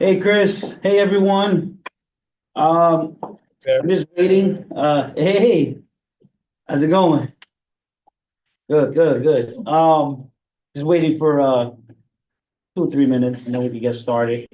Hey Chris, hey everyone. Um, Fair. I'm just waiting. Hey, how's it going? Good, good, good. Just waiting for 2 or 3 minutes and then we can get started.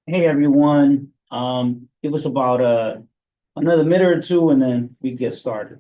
Hey everyone. Give us about another minute or two and then we get started.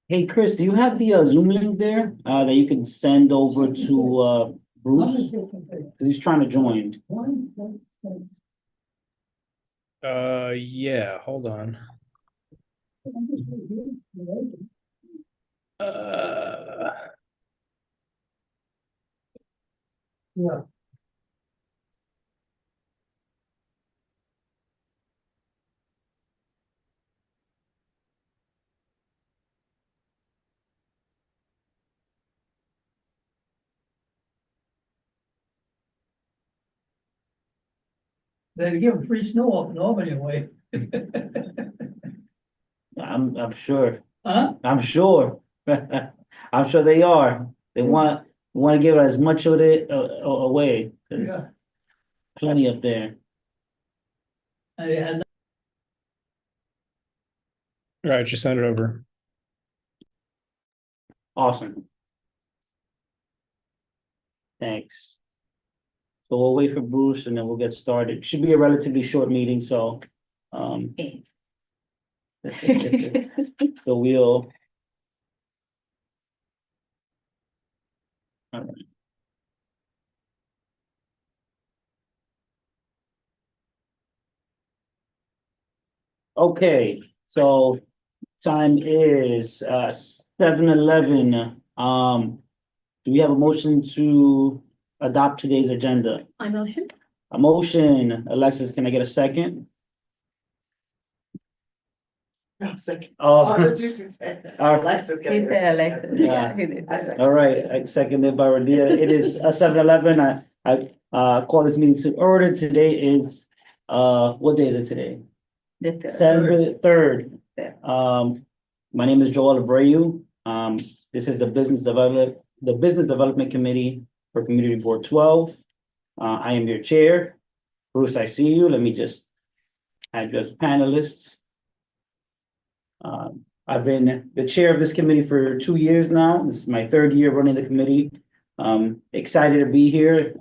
Hey Chris, do you have the Zoom link there that you can send over to Bruce? Because he's trying to join. Yeah, hold on. Uh, They give free snow up in Albany away. I'm sure. Huh? I'm sure. I'm sure they are. They want to give as much of it away. There's Yeah. plenty up there. And they had All right, just send it over. Awesome. Thanks. So we'll wait for Bruce and then we'll get started. Should be a relatively short meeting, so Yes. so we'll. All right. Okay, so time is 7:11. Do we have a motion to adopt today's agenda? I motion. A motion, Alexis, can I get a second? Oh, Oh, did you just say? Our- Alexis. He said Alexis. Yeah. He did. I said- all right, I seconded by Radia. It is 7:11. I call this meeting to order. Today is, what day is it today? The third. December 3rd. Third. My name is Joel Abreu. This is the Business Development Committee for Community Board 12. I am your chair. Bruce, I see you. Let me just address panelists. I've been the chair of this committee for 2 years now. This is my third year running the committee. Excited to be here.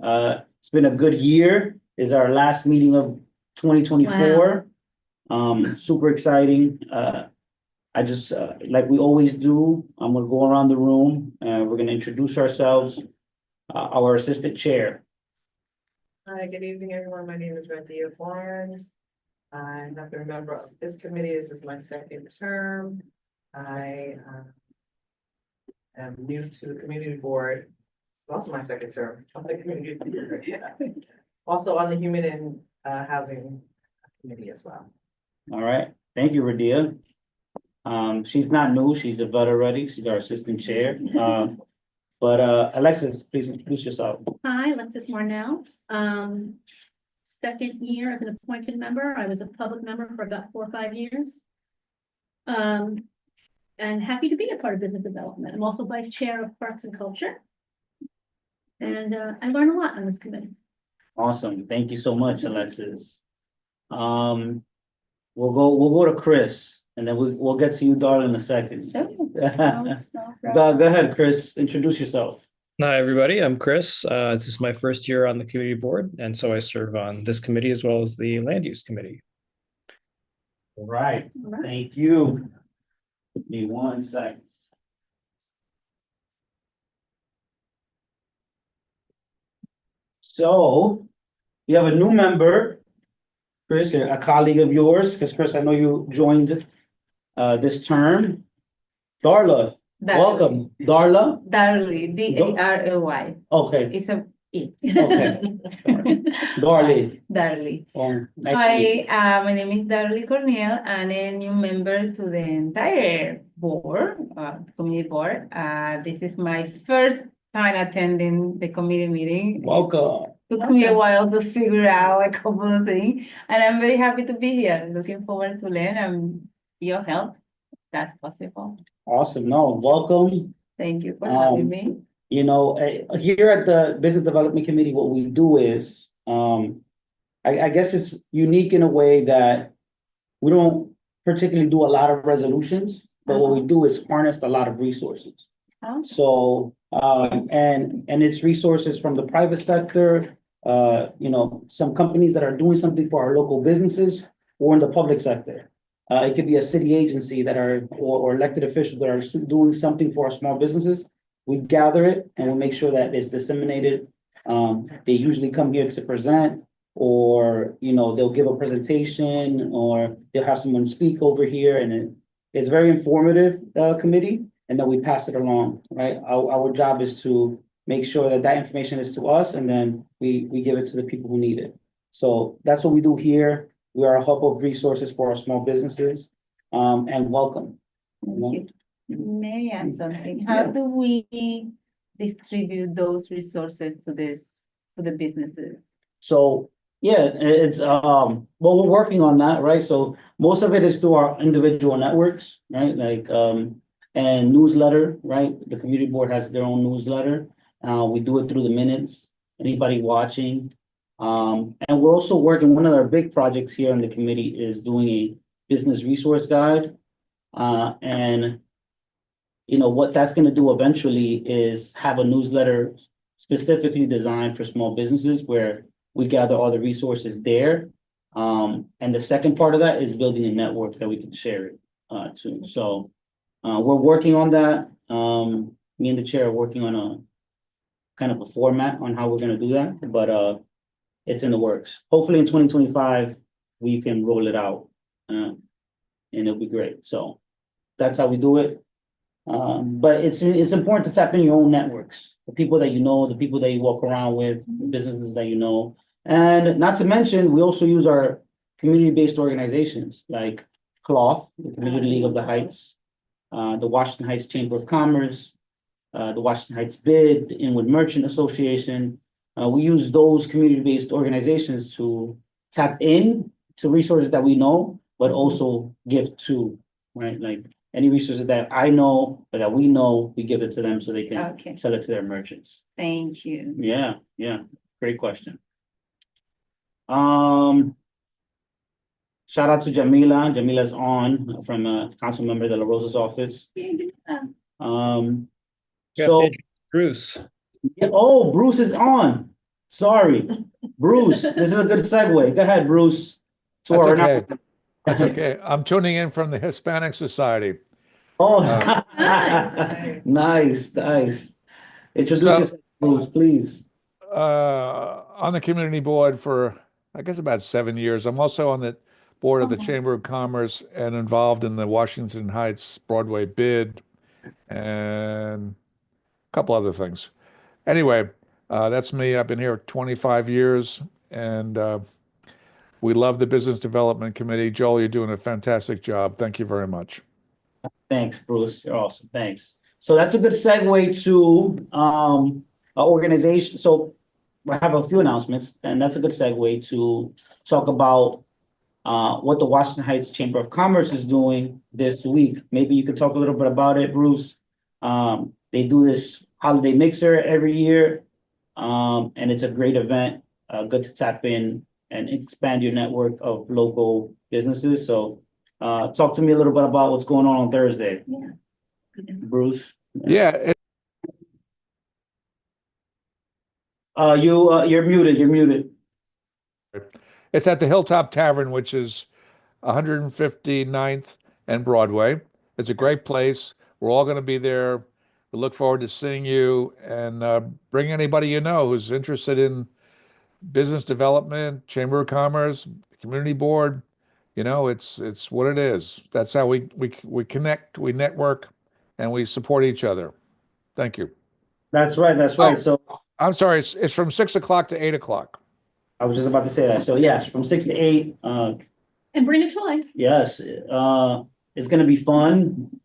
It's been a good year. It's our last meeting of 2024. Super exciting. I just, like we always do, I'm gonna go around the room and we're gonna introduce ourselves. Our assistant chair. Hi, good evening, everyone. My name is Radia Barnes. I'm not a member of this committee. This is my second term. I am new to the community board. It's also my second term on the community board. Yeah. Also on the Human and Housing Committee as well. All right, thank you, Radia. She's not new, she's a vet already. She's our assistant chair. But Alexis, please introduce yourself. Hi, Alexis Marnell. Second year as an appointed member. I was a public member for about 4 or 5 years. And happy to be a part of business development. I'm also vice chair of Parks and Culture. And I learn a lot on this committee. Awesome, thank you so much, Alexis. We'll go to Chris, and then we'll get to you, Darla, in a second. So. Go ahead, Chris, introduce yourself. Hi, everybody. I'm Chris. This is my first year on the community board, and so I serve on this committee as well as the land use committee. All right, thank you. Give me 1 second. So, you have a new member, Chris, a colleague of yours, because Chris, I know you joined this term. Darla, welcome. Darla? Darley, D-A-R-L-Y. Okay, It's a E. Okay. Darly. Darley. Nice to meet you. Hi, my name is Darley Cornell. I'm a new member to the entire board, community board. This is my first time attending the committee meeting. Welcome. Took me a while to figure out a couple of things, and I'm very happy to be here. Looking forward to learn and your help. If that's possible. Awesome. No, welcome. Thank you for having me. You know, here at the Business Development Committee, what we do is, I guess it's unique in a way that we don't particularly do a lot of resolutions, but what we do is harness a lot of resources. Oh. So, and it's resources from the private sector, you know, some companies that are doing something for our local businesses or in the public sector. It could be a city agency that are, or elected officials that are doing something for our small businesses. We gather it and we'll make sure that it's disseminated. They usually come here to present, or, you know, they'll give a presentation, or they'll have someone speak over here, and it's very informative, committee, and then we pass it along, right? Our job is to make sure that that information is to us, and then we give it to the people who need it. So that's what we do here. We are a hub of resources for our small businesses, and welcome. Thank you. May I ask something? How do we distribute those resources to the businesses? So, Yeah, it's, well, we're working on that, right? So most of it is through our individual networks, right? Like, and newsletter, right? The community board has their own newsletter. We do it through the minutes, anybody watching. And we're also working, one of our big projects here in the committee is doing a business resource guide. And you know, what that's gonna do eventually is have a newsletter specifically designed for small businesses where we gather all the resources there. And the second part of that is building a network that we can share it to. So we're working on that. Me and the chair are working on a kind of a format on how we're gonna do that, but it's in the works. Hopefully in 2025, we can roll it out. And it'll be great. So that's how we do it. But it's important to tap in your own networks, the people that you know, the people that you walk around with, the businesses that you know. And not to mention, we also use our community-based organizations like Cloth, the Community League of the Heights, the Washington Heights Chamber of Commerce, the Washington Heights BID, the Inwood Merchant Association. We use those community-based organizations to tap in to resources that we know, but also give to, right? Like any resources that I know or that we know, we give it to them so they can Okay, sell it to their merchants. thank you. Yeah, great question. Shout out to Jamila. Jamila's on from Council Member De La Rosa's office. You have So, to Bruce. yeah, oh, Bruce is on. Sorry, Bruce. This is a good segue. Go ahead, Bruce. To That's our okay. announcement. That's okay. I'm tuning in from the Hispanic Society. Oh, Nice. nice. Introduce So- yourself, Bruce, please. On the community board for, I guess, about 7 years. I'm also on the board of the Chamber of Commerce and involved in the Washington Heights Broadway bid and a couple other things. Anyway, that's me. I've been here 25 years and we love the Business Development Committee. Joel, you're doing a fantastic job. Thank you very much. Thanks, Bruce. You're awesome. Thanks. So that's a good segue to our organization. So I have a few announcements, and that's a good segue to talk about what the Washington Heights Chamber of Commerce is doing this week. Maybe you could talk a little bit about it, Bruce. They do this holiday mixer every year, and it's a great event. Good to tap in and expand your network of local businesses. So talk to me a little bit about what's going on Thursday, Yeah. Bruce. Yeah, You're muted. it's at the Hilltop Tavern, which is 159th and Broadway. It's a great place. We're all going to be there. We look forward to seeing you and bring anybody you know who's interested in business development, Chamber of Commerce, community board. You know, it's what it is. That's how we connect, we network, and we support each other. Thank you. That's right. Oh. So I'm sorry, it's from 6 o'clock to 8 o'clock. I was just about to say that. So yes, from 6 to 8. And bring a toy. Yes, it's gonna be fun.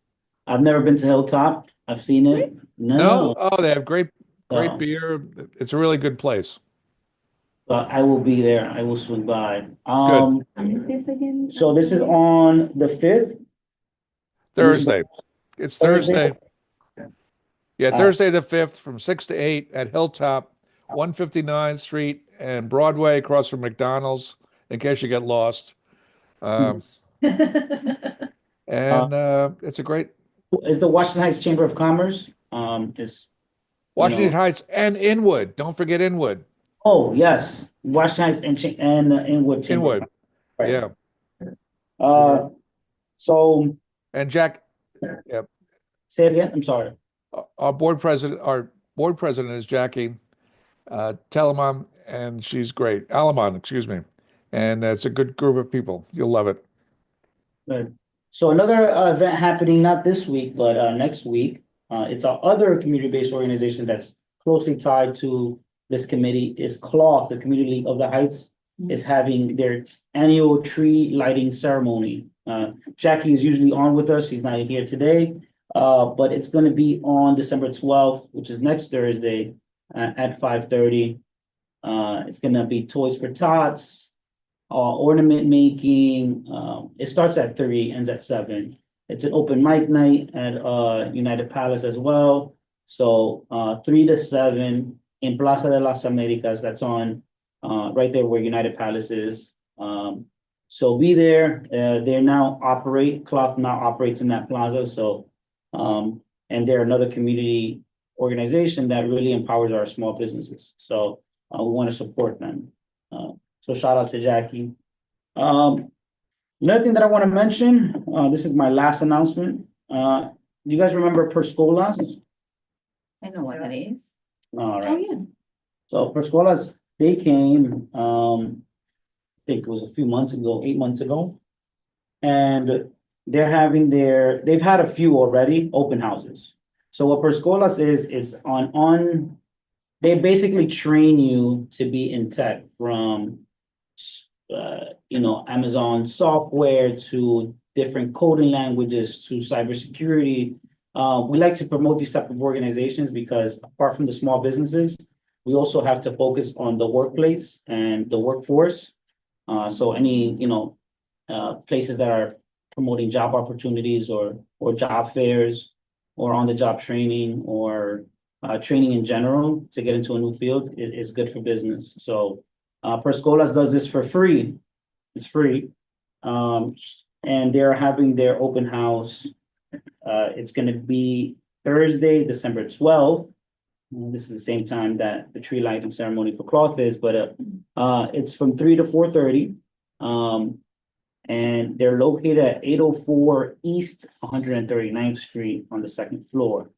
I've never been to Hilltop. I've seen it. No? Oh, they have great No. beer. It's a really good place. But I will be there. I will swing by. When is this again? So this is on the 5th. Thursday. It's Thursday? Thursday. Yeah, Thursday the 5th from 6 to 8 at Hilltop, 159th Street and Broadway across from McDonald's, in case you get lost. And it's a great Is the Washington Heights Chamber of Commerce. Is Washington Heights and Inwood. Don't forget Inwood. Oh, yes, Washington Heights and Inwood. Chamber. Inwood. Right. Yeah. So And Jack, say it again. I'm sorry. our board president is Jackie Telemon, and she's great. Alamon, excuse me. And it's a good group of people. You'll love it. Good. So another event happening, not this week, but next week. It's our other community-based organization that's closely tied to this committee is Cloth, the Community League of the Heights, is having their annual tree lighting ceremony. Jackie is usually on with us. She's not here today, but it's going to be on December 12th, which is next Thursday at 5:30. It's gonna be toys for tots, ornament making. It starts at 3, ends at 7. It's an open mic night at United Palace as well. So 3 to 7 in Plaza de las Americas. That's on right there where United Palace is. So be there. Cloth now operates in that plaza. So and they're another community organization that really empowers our small businesses. So we want to support them. So shout out to Jackie. Another thing that I want to mention, this is my last announcement. You guys remember Perscolas? I know what that is. All Oh, right. yeah. So Perscolas, they came, I think it was a few months ago, 8 months ago. And they've had a few already, open houses. So what Perscolas is they basically train you to be in tech from, Amazon software to different coding languages to cybersecurity. We like to promote these type of organizations because apart from the small businesses, we also have to focus on the workplace and the workforce. So any, places that are promoting job opportunities or job fairs or on the job training or training in general to get into a new field is good for business. So Perscolas does this for free. It's free. And they're having their open house. It's gonna be Thursday, December 12th. This is the same time that the tree lighting ceremony for cloth is, but it's from 3 to 4:30. And they're located at 804 East 139th Street on the 2nd floor.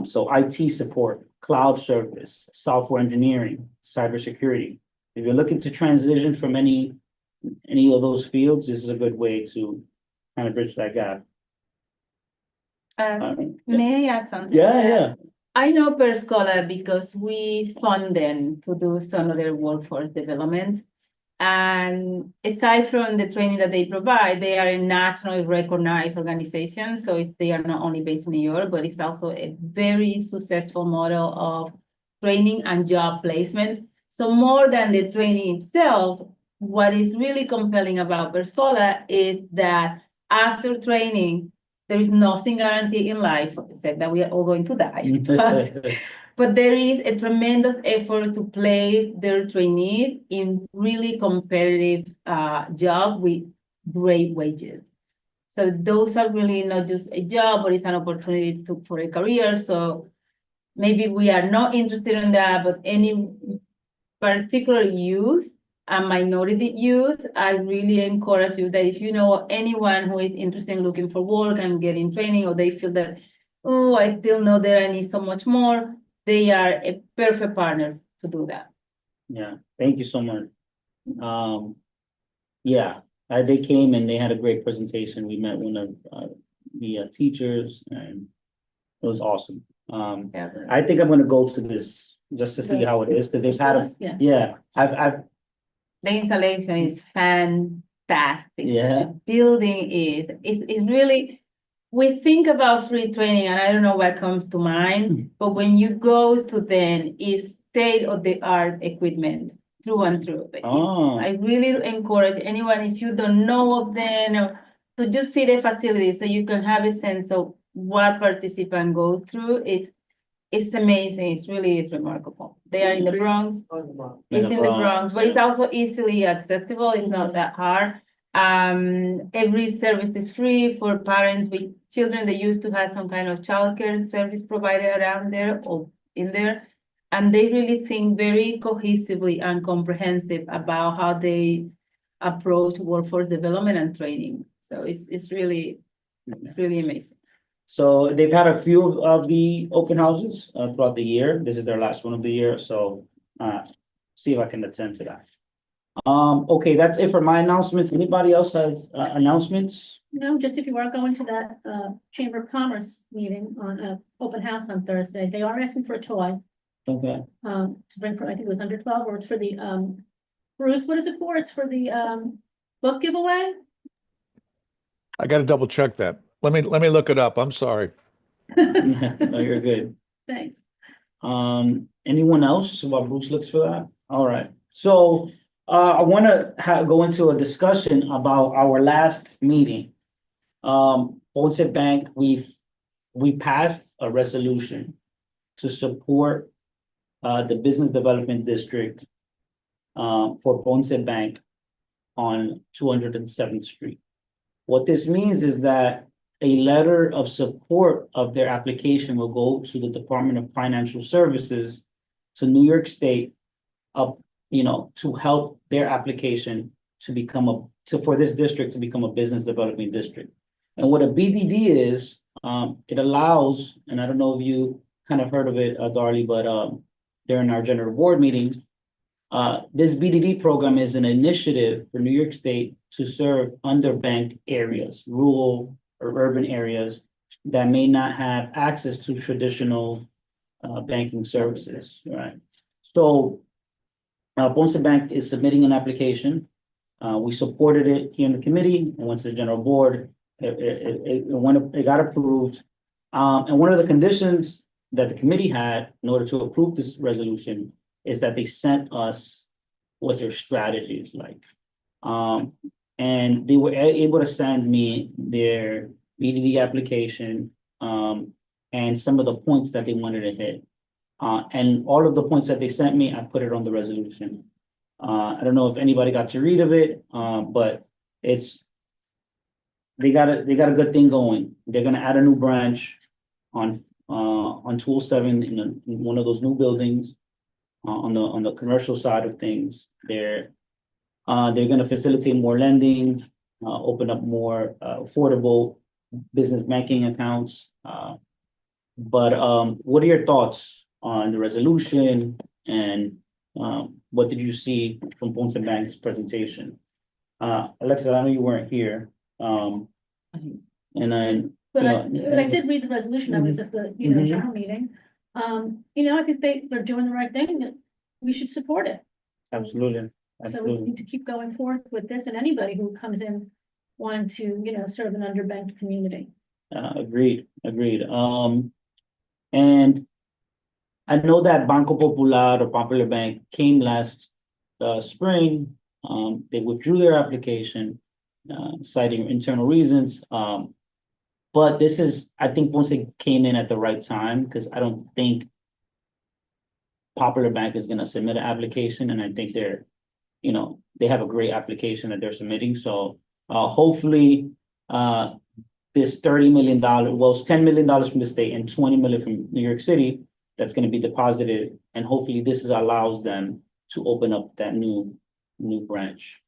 So IT support, cloud service, software engineering, cybersecurity. If you're looking to transition from any of those fields, this is a good way to kind of bridge that gap. May I add something? Yeah. I know Perscola because we fund them to do some of their workforce development. And aside from the training that they provide, they are a nationally recognized organization. So they are not only based in New York, but it's also a very successful model of training and job placement. So more than the training itself, what is really compelling about Perscola is that after training, there is nothing guaranteed in life except that we are all going to die. But there is a tremendous effort to place their trainees in really competitive job with great wages. So those are really not just a job, but it's an opportunity for a career. So maybe we are not interested in that, but any particular youth and minority youth, I really encourage you that if you know anyone who is interested in looking for work and getting training, or they feel that, oh, I still know that I need so much more, they are a perfect partner to do that. Yeah, thank you so much. They came and they had a great presentation. We met one of the teachers and it was awesome. I think I'm gonna go to this just to see how it is, because they've had I've The installation is fantastic. Yeah. The building it's really, we think about free training and I don't know what comes to mind, but when you go to them, it's state-of-the-art equipment through and through. Oh. I really encourage anyone, if you don't know of them, or to just see the facility so you can have a sense of what participants go through. It's amazing. It's remarkable. They are in the Bronx. It's in the Bronx, but it's also easily accessible. It's not that hard. Every service is free for parents with children. They used to have some kind of childcare service provided around there or in there. And they really think very cohesively and comprehensive about how they approach workforce development and training. So it's really amazing. So they've had a few of the open houses throughout the year. This is their last one of the year, so see if I can attend to that. Okay, that's it for my announcements. Anybody else has announcements? No, just if you are going to that Chamber of Commerce meeting on open house on Thursday, they are asking for a toy Okay. to bring for, I think it was under 12, or it's for the Bruce, what is it for? It's for the book giveaway? I got to double check that. Let me look it up. I'm sorry. No, you're good. Thanks. Anyone else while Bruce looks for that? All right, so I want to go into a discussion about our last meeting. Ponce Bank, we passed a resolution to support the business development district for Ponce Bank on 207th Street. What this means is that a letter of support of their application will go to the Department of Financial Services to New York State to help their application to become for this district to become a business development district. And what a BDD is, it allows, and I don't know if you kind of heard of it, Darlie, but during our general board meeting, this BDD program is an initiative for New York State to serve underbanked areas, rural or urban areas that may not have access to traditional banking services, right? So Ponce Bank is submitting an application. We supported it here in the committee and went to the general board. It got approved. And one of the conditions that the committee had in order to approve this resolution is that they sent us what their strategy is like. And they were able to send me their BDD application and some of the points that they wanted to hit. And all of the points that they sent me, I put it on the resolution. I don't know if anybody got to read of it, but they got a good thing going. They're gonna add a new branch on 207 in one of those new buildings on the commercial side of things. They're gonna facilitate more lending, open up more affordable business banking accounts. But what are your thoughts on the resolution, and what did you see from Ponce Bank's presentation? Alexis, I know you weren't here, and then. But I did read the resolution. I was at the, general meeting. I think they're doing the right thing. We should support it. Absolutely. So we need to keep going forth with this, and anybody who comes in wanting to, serve an underbanked community. Agreed. And I know that Banco Popular or Popular Bank came last spring. They withdrew their application, citing internal reasons. But I think Ponce came in at the right time, because I don't think Popular Bank is going to submit an application, and I think they have a great application that they're submitting. So hopefully this $30 million, well, it's $10 million from the state and $20 million from New York City, that's going to be deposited, and hopefully this allows them to open up that new branch.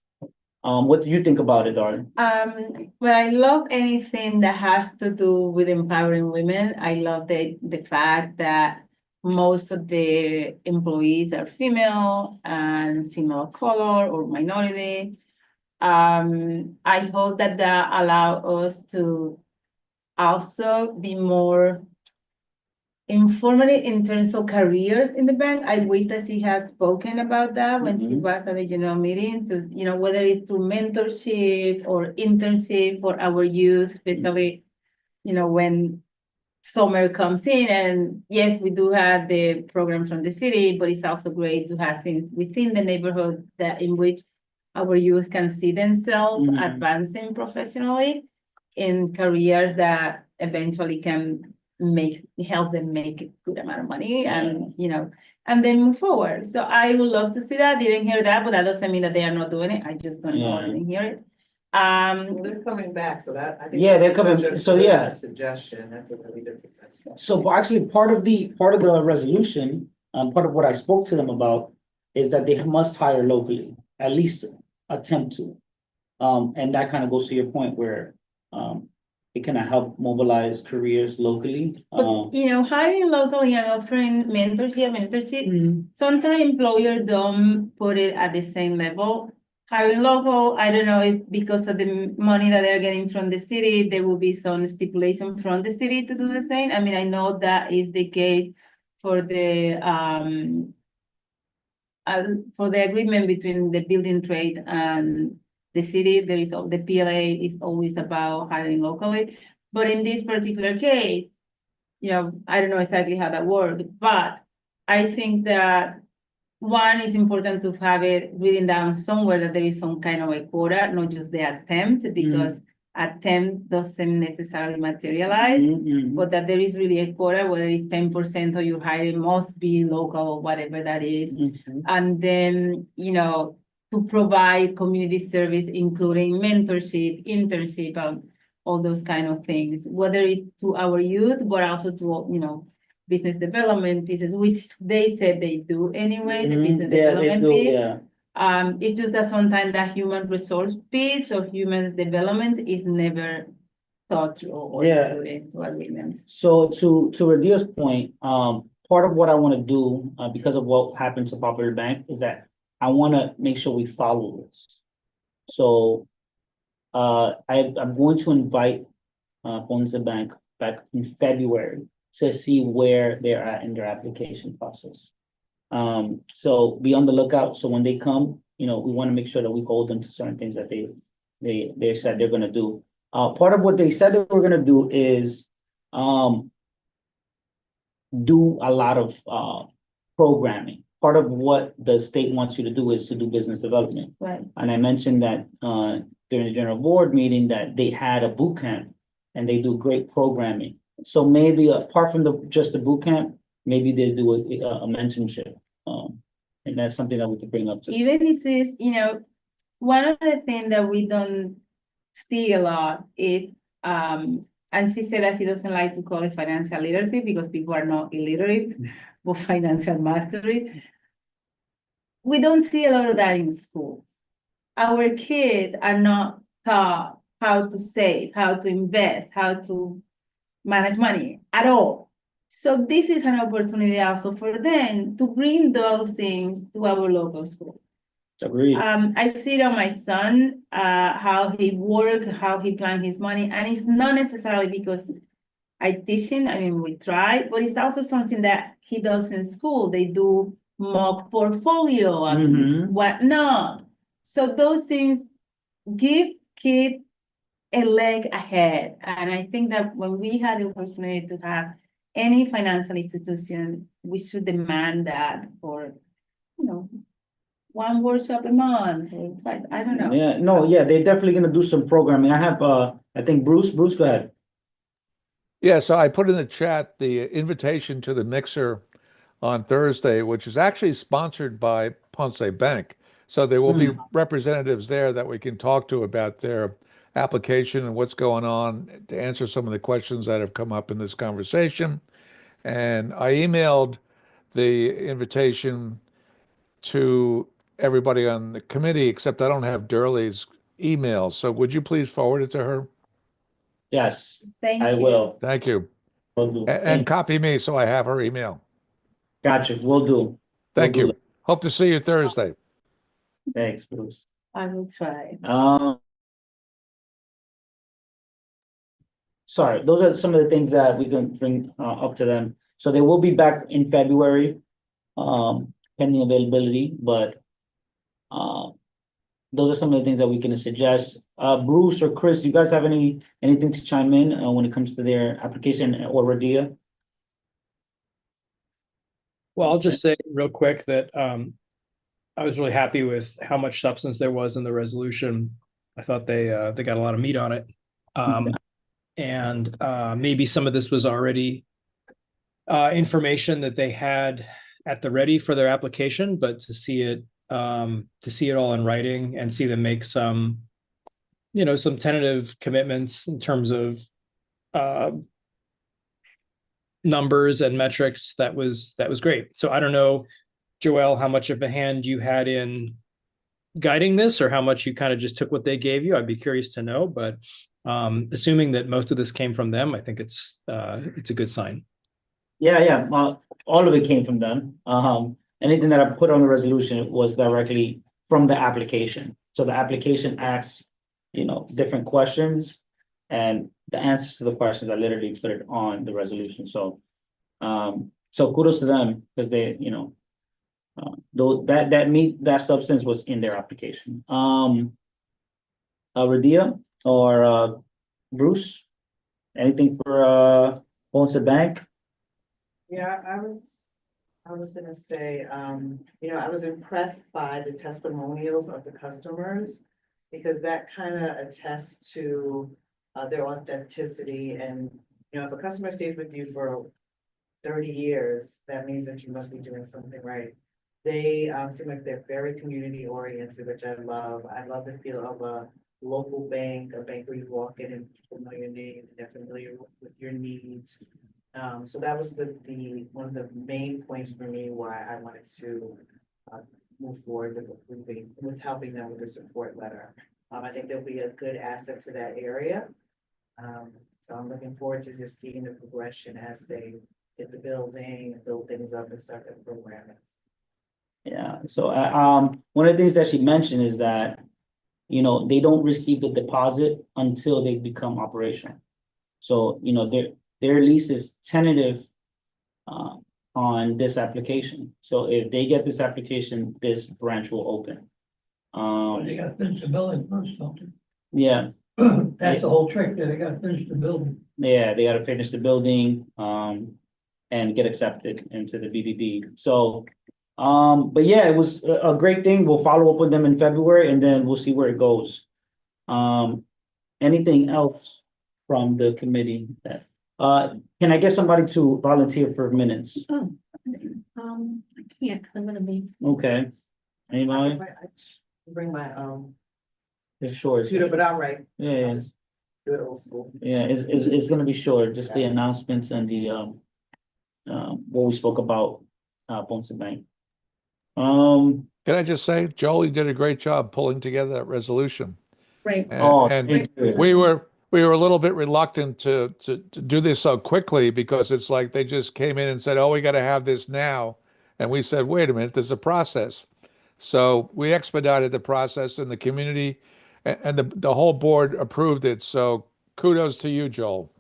What do you think about it, Darling? Well, I love anything that has to do with empowering women. I love the fact that most of the employees are female and female of color or minority. I hope that allows us to also be more informative in terms of careers in the bank. I wish that she has spoken about that when she was at the general meeting, to, whether it's through mentorship or internship for our youth, especially, when summer comes in. And yes, we do have the program from the city, but it's also great to have things within the neighborhood in which our youth can see themselves advancing professionally in careers that eventually can help them make a good amount of money, and and then move forward. So I would love to see that. Didn't hear that, but that doesn't mean that they are not doing it. I just don't know. I didn't hear it. They're coming back, so that I think. They're coming. So suggestion. That's a really good suggestion. So actually, part of the resolution, part of what I spoke to them about, is that they must hire locally, at least attempt to, and that kind of goes to your point where it can help mobilize careers locally. But hiring locally and offering mentorship, sometimes employers don't put it at the same level. Hiring local, I don't know if because of the money that they're getting from the city, there will be some stipulation from the city to do the same. I mean, I know that is the case for the agreement between the building trade and the city. There is the PLA is always about hiring locally, but in this particular case, I don't know exactly how that works, but I think that one is important to have it written down somewhere that there is some kind of a quota, not just the attempt, because attempt doesn't necessarily materialize, Mhm. but that there is really a quota, whether it's 10% of your hiring must be local or whatever that is. Mhm. And then, to provide community service, including mentorship, internship, all those kind of things, whether it's to our youth, but also to, business development pieces, which they said they do anyway, the business Yeah, they development do, piece. yeah. It's just that sometimes that human resource piece of human development is never thought through or Yeah. included into agreements. So to Radia's point, part of what I want to do, because of what happened to Popular Bank is that I want to make sure we follow this. So, I'm going to invite, Ponce Bank back in February to see where they're at in their application process. So be on the lookout. So when they come, we want to make sure that we hold them to certain things that they said they're gonna do. Part of what they said they were gonna do is, do a lot of, programming. Part of what the state wants you to do is to do business development. Right. And I mentioned that, during the general board meeting that they had a boot camp and they do great programming. So maybe apart from just the boot camp, maybe they do a mentorship. And that's something that we could bring up to. Even if it's, one of the things that we don't see a lot is, and she said that she doesn't like to call it financial literacy because people are not illiterate, but financial mastery. We don't see a lot of that in schools. Our kids are not taught how to save, how to invest, how to manage money at all. So this is an opportunity also for them to bring those things to our local school. Agreed. I see it on my son, how he work, how he plan his money, and it's not necessarily because I teach him, we try, but it's also something that he does in school. They do mock portfolio and Mhm. whatnot. So those things give kids a leg ahead. And I think that when we had the opportunity to have any financial institution, we should demand that for, one workshop a month or twice, I don't know. Yeah, no, yeah, they're definitely gonna do some programming. I have, I think Bruce, go ahead. Yeah, so I put in the chat the invitation to the mixer on Thursday, which is actually sponsored by Ponce Bank. So there will be representatives there that we can talk to about their application and what's going on to answer some of the questions that have come up in this conversation. And I emailed the invitation to everybody on the committee, except I don't have Durley's email. So would you please forward it to her? Yes, Thank I you. will. Thank you. Will do. And copy me so I have her email. Gotcha, will do. Thank Will do you. Hope to see you Thursday. that. Thanks, Bruce. I will try. Sorry, those are some of the things that we can bring, up to them. So they will be back in February, pending availability, but, those are some of the things that we can suggest. Bruce or Chris, you guys have anything to chime in, when it comes to their application or Radia? Well, I'll just say real quick that I was really happy with how much substance there was in the resolution. I thought they got a lot of meat on it. And maybe some of this was already information that they had at the ready for their application, but to see it all in writing and see them make some tentative commitments in terms of numbers and metrics, that was great. So I don't know, Joelle, how much of a hand you had in guiding this or how much you kind of just took what they gave you. I'd be curious to know, but assuming that most of this came from them, I think it's a good sign. Yeah, all of it came from them. Anything that I put on the resolution was directly from the application. So the application asks, different questions, and the answers to the questions, I literally put it on the resolution. So, so kudos to them because they, though that substance was in their application. Radia or Bruce, anything for Ponce Bank? Yeah, I was gonna say, I was impressed by the testimonials of the customers. Because that kind of attests to their authenticity and, if a customer stays with you for 30 years, that means that you must be doing something right. They seem like they're very community oriented, which I love. I love the feel of a local bank, a bank where you walk in and people know your name, and they're familiar with your needs. So that was the one of the main points for me why I wanted to move forward with helping them with the support letter. I think they'll be a good asset to that area. So I'm looking forward to just seeing the progression as they get the building, build things up and start their programming. Yeah, so, one of the things that she mentioned is that, they don't receive the deposit until they become operational. So, their lease is tentative, on this application. So if they get this application, this branch will open. But they gotta finish the building first, something. Yeah, That's the whole trick, that they gotta finish the building. yeah, they gotta finish the building, and get accepted into the BBB. So, but yeah, it was a great thing. We'll follow up with them in February and then we'll see where it goes. Anything else from the committee that, can I get somebody to volunteer for minutes? Oh, I can't, 'cause I'm gonna be, Okay. Anybody? I bring my Yeah, sure. computer, but I'll write. Yeah, I'll yeah. just do it old school. Yeah, it's gonna be short, just the announcements and the, what we spoke about, Ponce Bank. Can I just say, Jolie did a great job pulling together that resolution. right, And thank you. we were a little bit reluctant to do this so quickly because it's like they just came in and said, oh, we got to have this now. And we said, wait a minute, there's a process. So we expedited the process in the community and the whole board approved it. So kudos to you, Joel.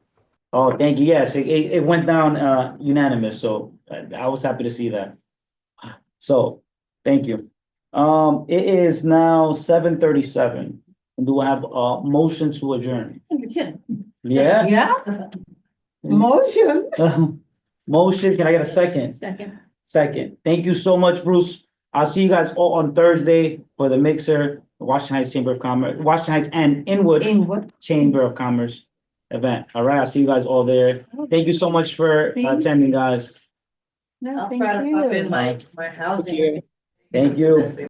Oh, thank you. Yes, it went down, unanimous, so I was happy to see that. So, thank you. It is now 7:37. Do I have a motion to adjourn? you're kidding. Yeah? Yeah, motion. Motion, can I get a second? Second, Second. Thank you so much, Bruce. I'll see you guys all on Thursday for the mixer, Washington Heights Chamber of Commerce, Washington Heights and Inwood In what? Chamber of Commerce event. All right, I'll see you guys all there. Thank you so much for attending, guys. no, I'll thank try to pop in you. my housing. Thank you.